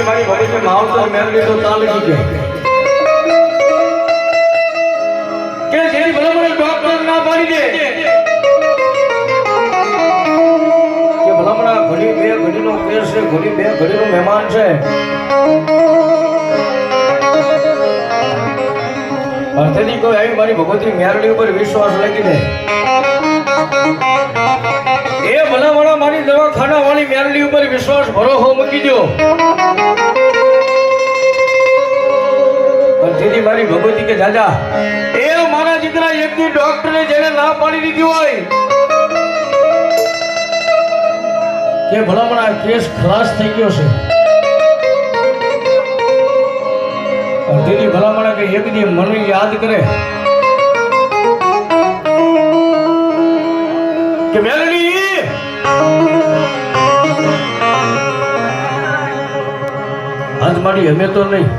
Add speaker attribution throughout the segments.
Speaker 1: મારી ઘડી કે માવતર મેળવી તો ચાલ ગઈ કે જેની ભલામણ ડોક્ટર ના પાડી દે કે ભલામણ ઘડી બે ઘડીનો કેસ છે ઘડી બે ઘડીનો મહેમાન છે અર્થની કોઈ આવી મારી ભગવતી મેરડી ઉપર વિશ્વાસ લાગી દે એ ભલામણ મારી દવાખાના વાળી મેરડી ઉપર વિશ્વાસ ભરોસો મૂકી દો જેથી મારી ભગવતી કે દાદા એ મારા દીકરા એકની ડોક્ટરે જેને ના પાડી દીધી હોય કે ભલામણ આ કેસ ખલાસ થઈ ગયો છે જેથી ભલામણ કે એક દી મને યાદ કરે કે મેલડી આજ મારી અમે તો નહીં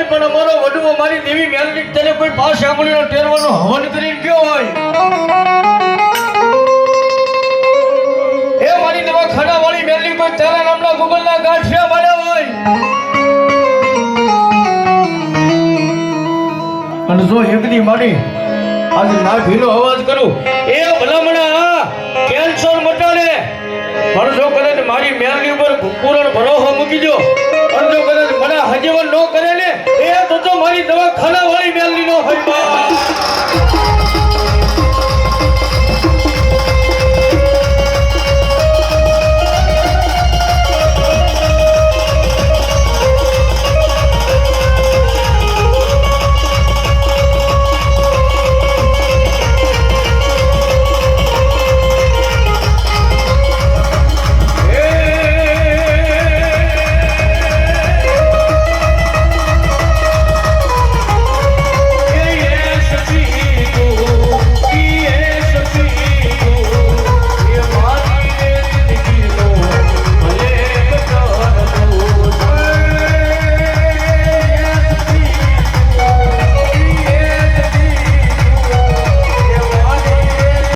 Speaker 1: પણ અમારો વડવો મારી દેવી મેલડી તેને કોઈ પાસ આંગળીનો ટેરવાનો હવન કરીને ગયો હોય એ મારી દવાખાના વાળી મેલડી કોઈ તારા નામના ગુગલના ગાંઠિયા મળ્યા હોય અને જો એકદી મારી આજે ના ભીનો અવાજ કરું એ ભલામણા કેન્સર મટાડે પણ જો કદાચ મારી મેલડી ઉપર પૂરણ ભરોસો મૂકી દો અને જો કદાચ મને હજીવન ન કરે ને એ તો મારી દવાખાના વાળી મેલડી નો હોય